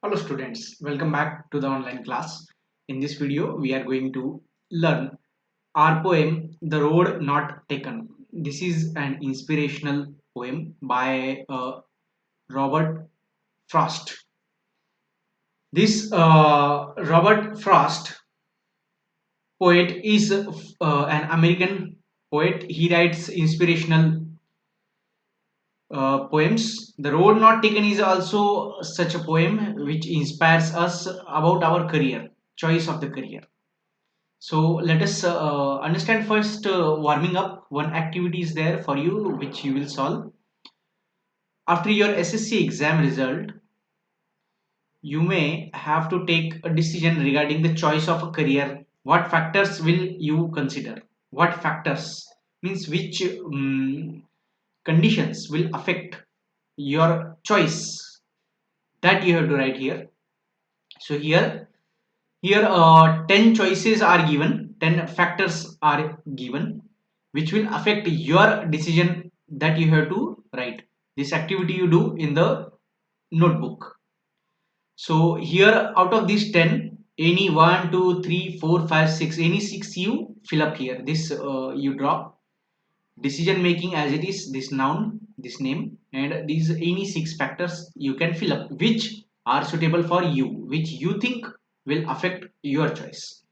Hello students, welcome back to the online class. In this video, we are going to learn our poem The Road Not Taken. This is an inspirational poem by Robert Frost. This Robert Frost poet is an American poet. He writes inspirational poems. The Road Not Taken is also such a poem which inspires us about our career, choice of the career. So let us understand first warming up. One activity is there for you which you will solve. After your SSC exam result, you may have to take a decision regarding the choice of a career. What factors will you consider? What factors means which conditions will affect your choice, that you have to write here. So here 10 choices are given, 10 factors are given which will affect your decision that you have to write. This activity you do in the notebook. So here out of these 10, any 1, 2, 3, 4, 5, 6, any 6 you fill up here. This you draw decision making as it is, this noun, this name, and these any 6 factors you can fill up which are suitable for you, which you think will affect your choice.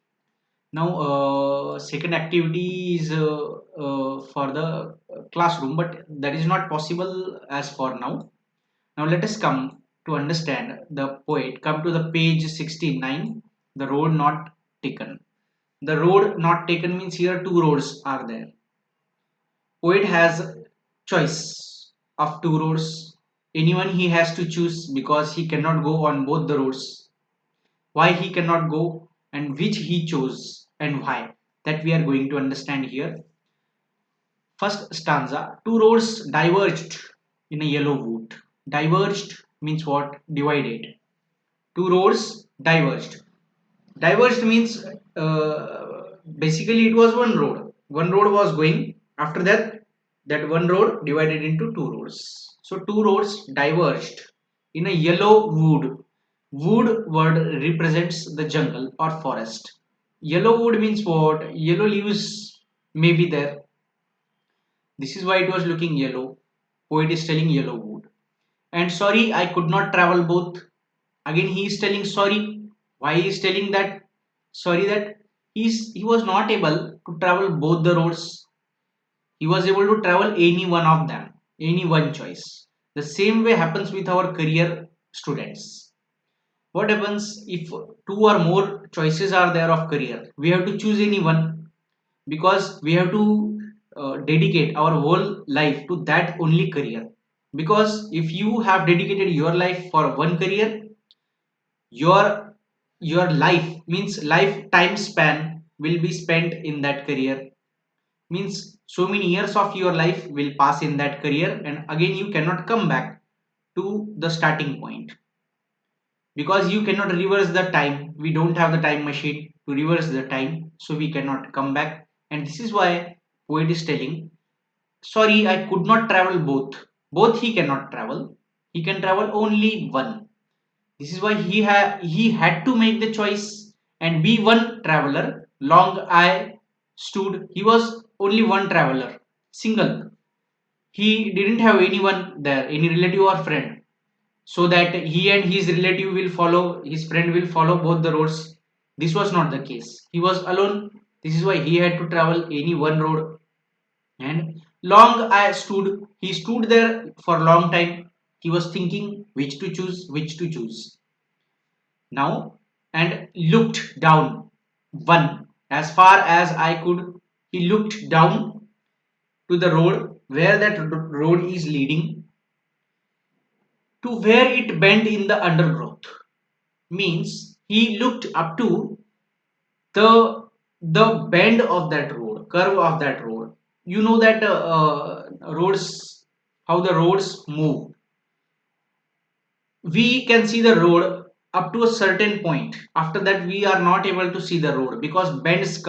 Now second activity is for the classroom, but that is not possible as for now. Now let us come to understand the poet. Come to the page 69, The Road Not Taken. The road not taken means here two roads are there. Poet has choice of two roads. Anyone he has to choose because he cannot go on both the roads. Why he cannot go and which he chose and why, that we are going to understand here. First stanza, two roads diverged in a yellow wood. Diverged means what? Divided. Two roads diverged. Diverged means basically it was one road. One road was going. After that, that one road divided into two roads. So two roads diverged in a yellow wood. Wood word represents the jungle or forest. Yellow wood means what? Yellow leaves may be there. This is why it was looking yellow. Poet is telling yellow wood. And sorry, I could not travel both. Again, he is telling sorry. Why he is telling that? Sorry that he was not able to travel both the roads. He was able to travel any one of them, any one choice. The same way happens with our career students. What happens if two or more choices are there of career? We have to choose any one because we have to dedicate our whole life to that only career. Because if you have dedicated your life for one career, your life means lifetime span will be spent in that career, means so many years of your life will pass in that career and again you cannot come back to the starting point because you cannot reverse the time. We don't have the time machine to reverse the time, so we cannot come back. And this is why poet is telling sorry, I could not travel both. He cannot travel, he can travel only one. This is why he had to make the choice and be one traveler. Long I stood. He was only one traveler, single. He didn't have anyone there, any relative or friend, so that he and his relative will follow, his friend will follow both the roads. This was not the case. He was alone. This is why he had to travel any one road. And long I stood. He stood there for a long time. He was thinking which to choose, which to choose now, and looked down. One, as far as I could, he looked down to the road where that road is leading to where it bent in the undergrowth. Means he looked up to the bend of that road, curve of that road. You know that roads, how the roads move. We can see the road up to a certain point. After that we are not able to see the road because bends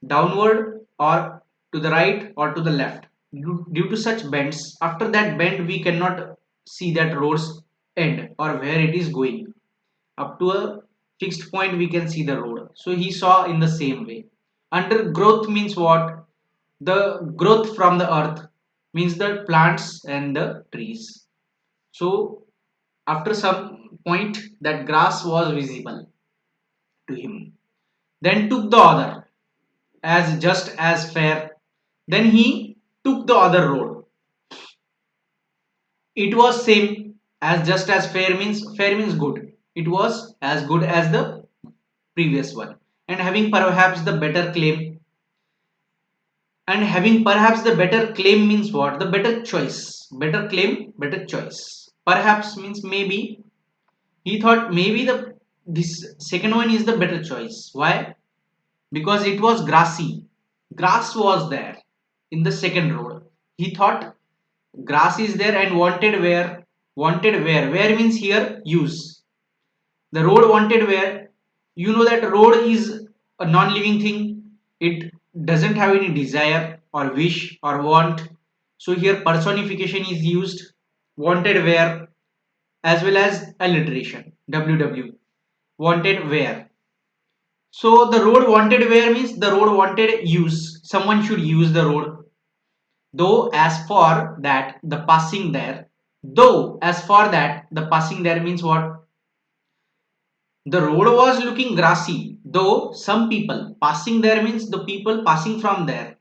downward or to the right or to the left. Due to such bends, after that bend we cannot see that roads end or where it is going. Up to a fixed point we can see the road. So he saw in the same way. Undergrowth means what? The growth from the earth means the plants and the trees. So after some point that grass was visible to him. Then took the other as just as fair. Then he took the other road. It was same as just as fair means good. It was as good as the previous one and having perhaps the better claim. And having perhaps the better claim means what? The better choice. Better claim, better choice. Perhaps means maybe. He thought maybe the this second one is the better choice. Why? Because it was grassy. Grass was there in the second road. He thought grass is there and wanted where? Wanted where? Where means here use. The road wanted where? You know that road is a non-living thing. It doesn't have any desire or wish or want. So here personification is used. Wanted where as well as alliteration. WW. Wanted where. So the road wanted where means the road wanted use. Someone should use the road. Though as for that the passing there. Though as for that the passing there means what? The road was looking grassy, though some people passing there means the people passing from there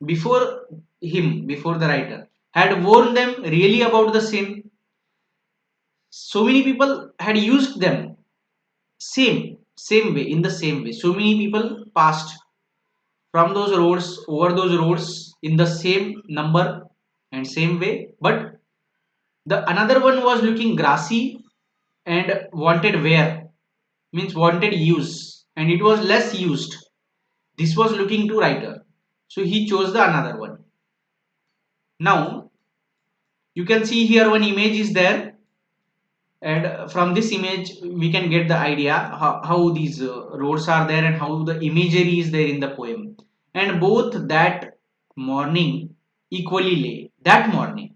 before him, before the writer, had warned them really about the sin. So many people had used them same way, in the same way. So many people passed from those roads, over those roads in the same number and same way. But the another one was looking grassy and wanted wear means wanted use and it was less used. This was looking to writer. So he chose the another one. Now you can see here one image is there and from this image we can get the idea how these roads are there and how the imagery is there in the poem. And both that morning equally lay. That morning.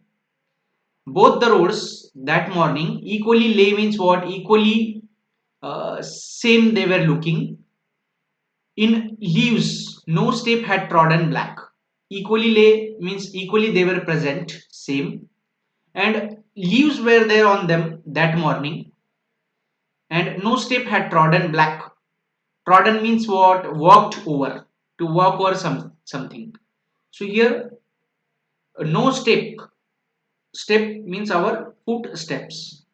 Both the roads that morning equally lay means what? Equally same they were looking. In leaves, no step had trodden black. Equally lay means equally they were present, same. And leaves were there on them that morning, and no step had trodden black. Trodden means what? Walked over. To walk over something. So here, no step. Step means our footsteps.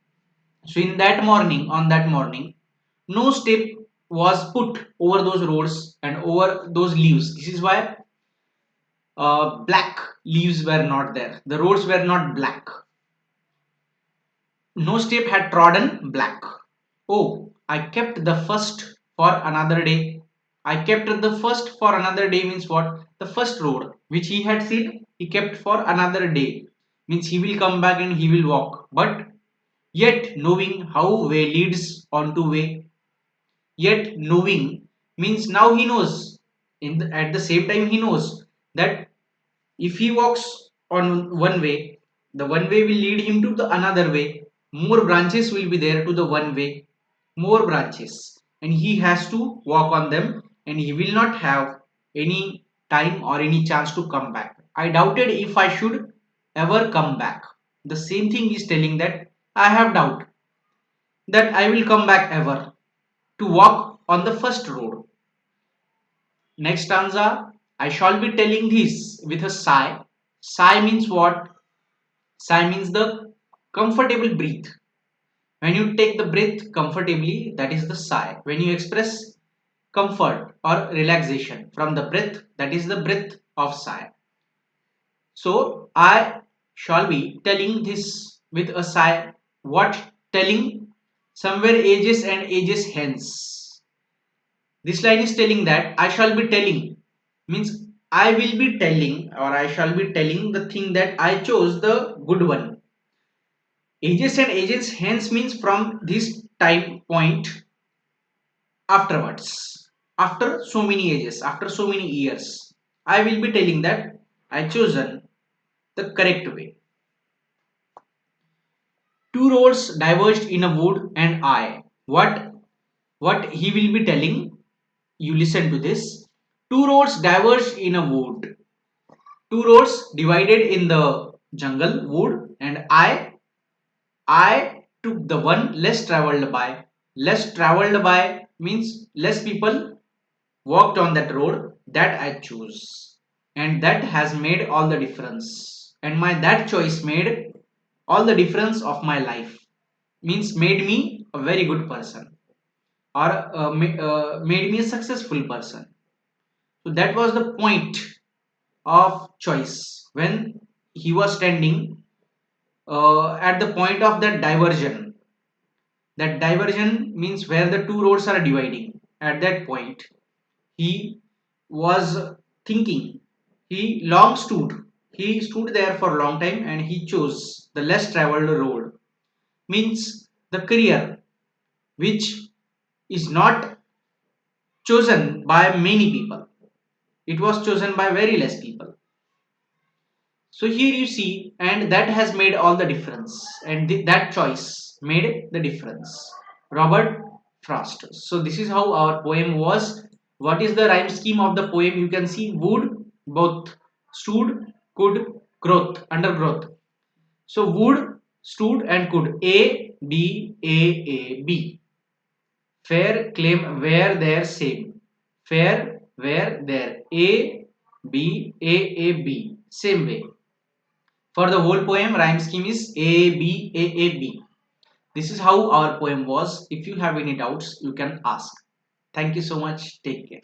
So in that morning, on that morning, no step was put over those roads and over those leaves. This is why black leaves were not there. The roads were not black. No step had trodden black. Oh, I kept the first for another day. I kept the first for another day means what? The first road which he had seen, he kept for another day. Means he will come back and he will walk. But yet knowing how way leads on to way. Yet knowing means now he knows. At the same time he knows that if he walks on one way, the one way will lead him to the another way. More branches will be there to the one way, more branches, and he has to walk on them, and he will not have any time or any chance to come back. I doubted if I should ever come back. The same thing is telling that I have doubt that I will come back ever to walk on the first road. Next stanza, I shall be telling this with a sigh. Sigh means what? Sigh means the comfortable breath. When you take the breath comfortably, that is the sigh. When you express comfort or relaxation from the breath, that is the breath of sigh. So I shall be telling this with a sigh. What telling? Somewhere ages and ages hence. This line is telling that I shall be telling means I will be telling or I shall be telling the thing that I chose the good one. Ages and ages hence means from this time point afterwards. After so many ages, after so many years, I will be telling that I chosen the correct way. Two roads diverged in a wood and I. What he will be telling? You listen to this. Two roads diverged in a wood. Two roads divided in the jungle wood, and I took the one less traveled by. Less traveled by means less people walked on that road that I choose, and that has made all the difference. And my that choice made all the difference of my life, means made me a very good person, or made me a successful person. So that was the point of choice when he was standing at the point of that diversion. That diversion means where the two roads are dividing. At that point, he was thinking. He long stood. He stood there for a long time and he chose the less traveled road. Means the career which is not chosen by many people. It was chosen by very less people. So here you see, and that has made all the difference, and that choice made the difference. Robert Frost. So this is how our poem was. What is the rhyme scheme of the poem? You can see wood, both, stood, could, growth, undergrowth. So wood, stood, and could. A B A A B. Fair, claim, where, there, same. Fair, where, there. A B A A B. Same way. For the whole poem, rhyme scheme is A B A A B. This is how our poem was. If you have any doubts, you can ask. Thank you so much. Take care.